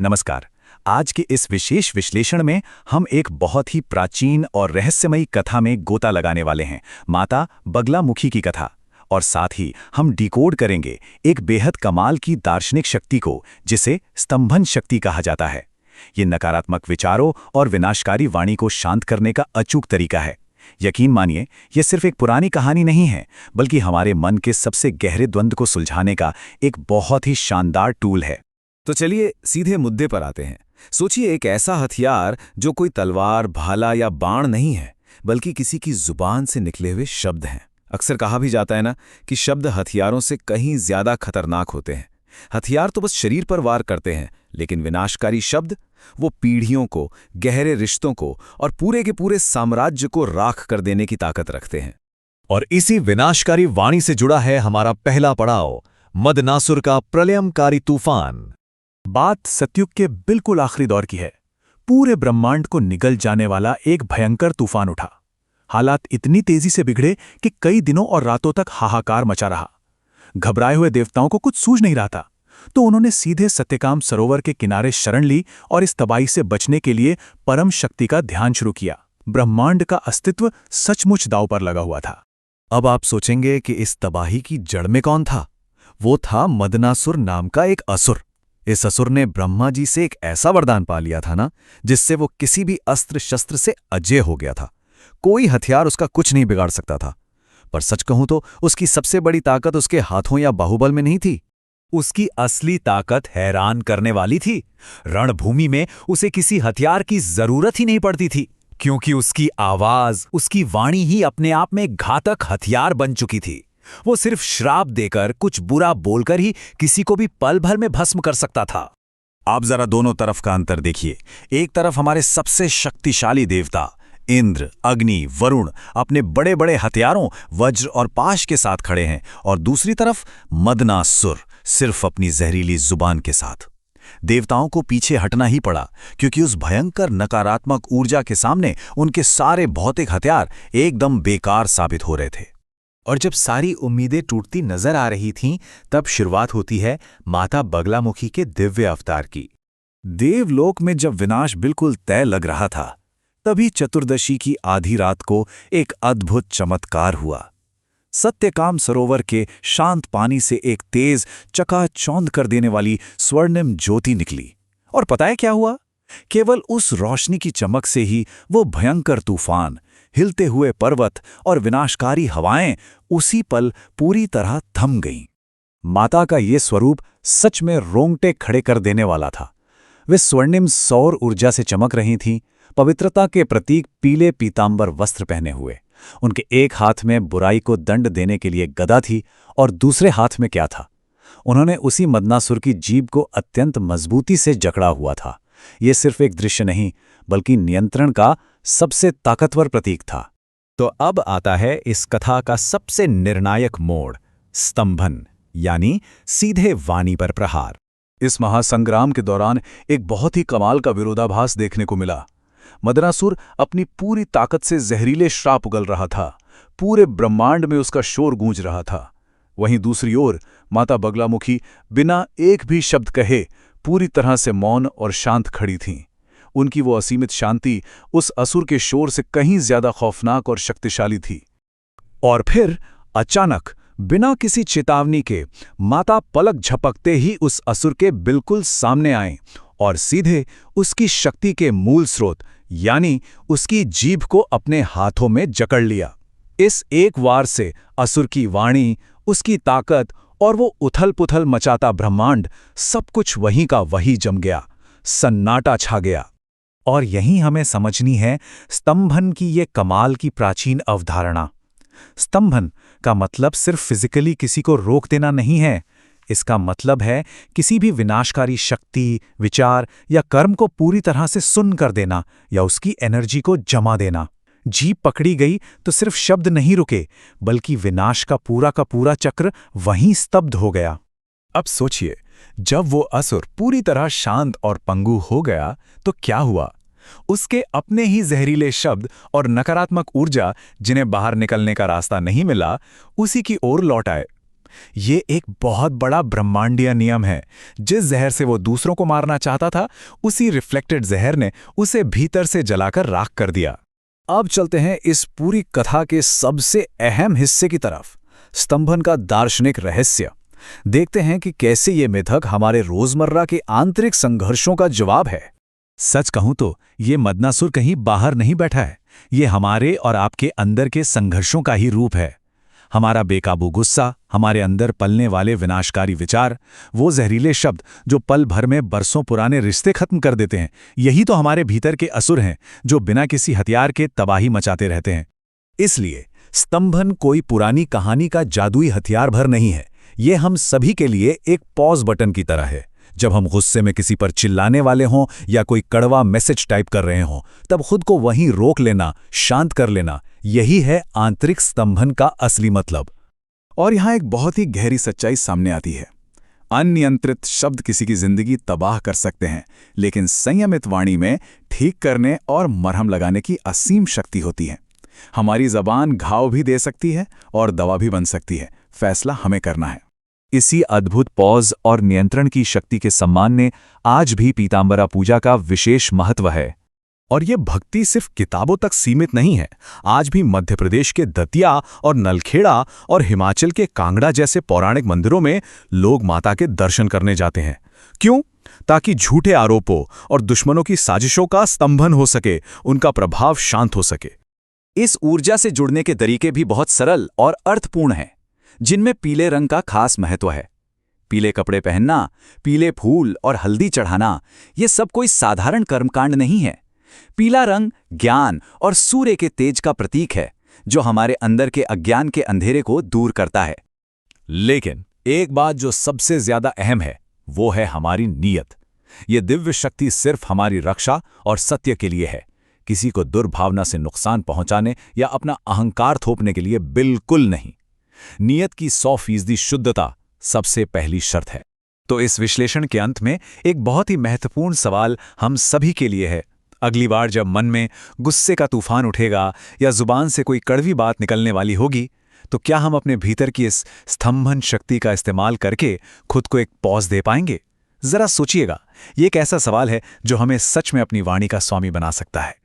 नमस्कार। आज के इस विशेष विश्लेषण में हम एक बहुत ही प्राचीन और रहस्यमयी कथा में गोता लगाने वाले हैं, माता बगलामुखी की कथा। और साथ ही हम डिकोड करेंगे एक बेहद कमाल की दार्शनिक शक्ति को, जिसे स्तंभन शक्ति कहा जाता है। ये नकारात्मक विचारों और विनाशकारी वाणी को शांत करने का अचूक तरीका है। यकीन मानिए, ये सिर्फ एक पुरानी कहानी नहीं है, बल्कि हमारे मन के सबसे गहरे द्वंद्व को सुलझाने का एक बहुत ही शानदार टूल है। तो चलिए सीधे मुद्दे पर आते हैं। सोचिए, एक ऐसा हथियार जो कोई तलवार, भाला या बाण नहीं है, बल्कि किसी की जुबान से निकले हुए शब्द हैं। अक्सर कहा भी जाता है ना कि शब्द हथियारों से कहीं ज्यादा खतरनाक होते हैं। हथियार तो बस शरीर पर वार करते हैं, लेकिन विनाशकारी शब्द, वो पीढ़ियों को, गहरे रिश्तों को और पूरे के पूरे साम्राज्य को राख कर देने की ताकत रखते हैं। और इसी विनाशकारी वाणी से जुड़ा है हमारा पहला पड़ाव, मदनासुर का प्रलयंकारी तूफान। बात सतयुग के बिल्कुल आखिरी दौर की है। पूरे ब्रह्मांड को निगल जाने वाला एक भयंकर तूफान उठा। हालात इतनी तेजी से बिगड़े कि कई दिनों और रातों तक हाहाकार मचा रहा। घबराए हुए देवताओं को कुछ सूझ नहीं रहा था, तो उन्होंने सीधे सत्यकाम सरोवर के किनारे शरण ली और इस तबाही से बचने के लिए परम शक्ति का ध्यान शुरू किया। ब्रह्मांड का अस्तित्व सचमुच दांव पर लगा हुआ था। अब आप सोचेंगे कि इस तबाही की जड़ में कौन था? वो था मदनासुर नाम का एक असुर। इस असुर ने ब्रह्मा जी से एक ऐसा वरदान पा लिया था ना, जिससे वो किसी भी अस्त्र शस्त्र से अजेय हो गया था। कोई हथियार उसका कुछ नहीं बिगाड़ सकता था। पर सच कहूं तो उसकी सबसे बड़ी ताकत उसके हाथों या बाहुबल में नहीं थी। उसकी असली ताकत हैरान करने वाली थी। रणभूमि में उसे किसी हथियार की जरूरत ही नहीं पड़ती थी, क्योंकि उसकी आवाज, उसकी वाणी ही अपने आप में घातक हथियार बन चुकी थी। वो सिर्फ श्राप देकर, कुछ बुरा बोलकर ही किसी को भी पल भर में भस्म कर सकता था। आप जरा दोनों तरफ का अंतर देखिए। एक तरफ हमारे सबसे शक्तिशाली देवता इंद्र, अग्नि, वरुण अपने बड़े बड़े हथियारों वज्र और पाश के साथ खड़े हैं, और दूसरी तरफ मदनासुर सिर्फ अपनी जहरीली जुबान के साथ। देवताओं को पीछे हटना ही पड़ा, क्योंकि उस भयंकर नकारात्मक ऊर्जा के सामने उनके सारे भौतिक हथियार एकदम बेकार साबित हो रहे थे। और जब सारी उम्मीदें टूटती नजर आ रही थीं, तब शुरुआत होती है माता बगलामुखी के दिव्य अवतार की। देवलोक में जब विनाश बिल्कुल तय लग रहा था, तभी चतुर्दशी की आधी रात को एक अद्भुत चमत्कार हुआ। सत्यकाम सरोवर के शांत पानी से एक तेज, चकाचौंध कर देने वाली स्वर्णिम ज्योति निकली। और पता है क्या हुआ? केवल उस रोशनी की चमक से ही वो भयंकर तूफान, हिलते हुए पर्वत और विनाशकारी हवाएं उसी पल पूरी तरह थम गईं। माता का ये स्वरूप सच में रोंगटे खड़े कर देने वाला था। वे स्वर्णिम सौर ऊर्जा से चमक रही थीं, पवित्रता के प्रतीक पीले पीतांबर वस्त्र पहने हुए। उनके एक हाथ में बुराई को दंड देने के लिए गदा थी, और दूसरे हाथ में क्या था? उन्होंने उसी मदनासुर की जीभ को अत्यंत मजबूती से जकड़ा हुआ था। ये सिर्फ एक दृश्य नहीं, बल्कि नियंत्रण का सबसे ताकतवर प्रतीक था। तो अब आता है इस कथा का सबसे निर्णायक मोड़, स्तंभन, यानी सीधे वाणी पर प्रहार। इस महासंग्राम के दौरान एक बहुत ही कमाल का विरोधाभास देखने को मिला। मदनासुर अपनी पूरी ताकत से जहरीले श्राप उगल रहा था। पूरे ब्रह्मांड में उसका शोर गूंज रहा था। वहीं दूसरी ओर माता बगलामुखी बिना एक भी शब्द कहे पूरी तरह से मौन और शांत खड़ी थीं। उनकी वो असीमित शांति उस असुर के शोर से कहीं ज्यादा खौफनाक और शक्तिशाली थी। और फिर अचानक, बिना किसी चेतावनी के, माता पलक झपकते ही उस असुर के बिल्कुल सामने आए और सीधे उसकी शक्ति के मूल स्रोत, यानी उसकी जीभ को अपने हाथों में जकड़ लिया। इस एक वार से असुर की वाणी, उसकी ताकत और वो उथल-पुथल मचाता ब्रह्मांड, सब कुछ वहीं का वहीं जम गया। सन्नाटा छा गया। और यहीं हमें समझनी है स्तंभन की ये कमाल की प्राचीन अवधारणा। स्तंभन का मतलब सिर्फ फिजिकली किसी को रोक देना नहीं है। इसका मतलब है किसी भी विनाशकारी शक्ति, विचार या कर्म को पूरी तरह से सुन्न कर देना, या उसकी एनर्जी को जमा देना। जीभ पकड़ी गई तो सिर्फ शब्द नहीं रुके, बल्कि विनाश का पूरा चक्र वहीं स्तब्ध हो गया। अब सोचिए, जब वो असुर पूरी तरह शांत और पंगु हो गया, तो क्या हुआ? उसके अपने ही जहरीले शब्द और नकारात्मक ऊर्जा, जिन्हें बाहर निकलने का रास्ता नहीं मिला, उसी की ओर लौट आए। ये एक बहुत बड़ा ब्रह्मांडीय नियम है। जिस जहर से वो दूसरों को मारना चाहता था, उसी रिफ्लेक्टेड जहर ने उसे भीतर से जलाकर राख कर दिया। अब चलते हैं इस पूरी कथा के सबसे अहम हिस्से की तरफ, स्तंभन का दार्शनिक रहस्य। देखते हैं कि कैसे ये मिथक हमारे रोजमर्रा के आंतरिक संघर्षों का जवाब है। सच कहूं तो ये मदनासुर कहीं बाहर नहीं बैठा है, ये हमारे और आपके अंदर के संघर्षों का ही रूप है। हमारा बेकाबू गुस्सा, हमारे अंदर पलने वाले विनाशकारी विचार, वो जहरीले शब्द जो पल भर में बरसों पुराने रिश्ते खत्म कर देते हैं, यही तो हमारे भीतर के असुर हैं जो बिना किसी हथियार के तबाही मचाते रहते हैं। इसलिए स्तंभन कोई पुरानी कहानी का जादुई हथियार भर नहीं है, ये हम सभी के लिए एक पॉज बटन की तरह है। जब हम गुस्से में किसी पर चिल्लाने वाले हों या कोई कड़वा मैसेज टाइप कर रहे हों, तब खुद को वहीं रोक लेना, शांत कर लेना, यही है आंतरिक स्तंभन का असली मतलब। और यहां एक बहुत ही गहरी सच्चाई सामने आती है। अनियंत्रित शब्द किसी की जिंदगी तबाह कर सकते हैं, लेकिन संयमित वाणी में ठीक करने और मरहम लगाने की असीम शक्ति होती है। हमारी जबान घाव भी दे सकती है और दवा भी बन सकती है, फैसला हमें करना है। इसी अद्भुत पॉज और नियंत्रण की शक्ति के सम्मान में आज भी पीतांबरा पूजा का विशेष महत्व है। और ये भक्ति सिर्फ किताबों तक सीमित नहीं है। आज भी मध्य प्रदेश के दतिया और नलखेड़ा और हिमाचल के कांगड़ा जैसे पौराणिक मंदिरों में लोग माता के दर्शन करने जाते हैं। क्यों? ताकि झूठे आरोपों और दुश्मनों की साजिशों का स्तंभन हो सके, उनका प्रभाव शांत हो सके। इस ऊर्जा से जुड़ने के तरीके भी बहुत सरल और अर्थपूर्ण हैं, जिनमें पीले रंग का खास महत्व है। पीले कपड़े पहनना, पीले फूल और हल्दी चढ़ाना, ये सब कोई साधारण कर्मकांड नहीं है। पीला रंग ज्ञान और सूर्य के तेज का प्रतीक है, जो हमारे अंदर के अज्ञान के अंधेरे को दूर करता है। लेकिन एक बात जो सबसे ज्यादा अहम है, वो है हमारी नीयत। ये दिव्य शक्ति सिर्फ हमारी रक्षा और सत्य के लिए है, किसी को दुर्भावना से नुकसान पहुंचाने या अपना अहंकार थोपने के लिए बिल्कुल नहीं। नियत की 100% शुद्धता सबसे पहली शर्त है। तो इस विश्लेषण के अंत में एक बहुत ही महत्वपूर्ण सवाल हम सभी के लिए है। अगली बार जब मन में गुस्से का तूफान उठेगा या जुबान से कोई कड़वी बात निकलने वाली होगी, तो क्या हम अपने भीतर की इस स्तंभन शक्ति का इस्तेमाल करके खुद को एक पॉज दे पाएंगे? जरा सोचिएगा, ये एक ऐसा सवाल है जो हमें सच में अपनी वाणी का स्वामी बना सकता है।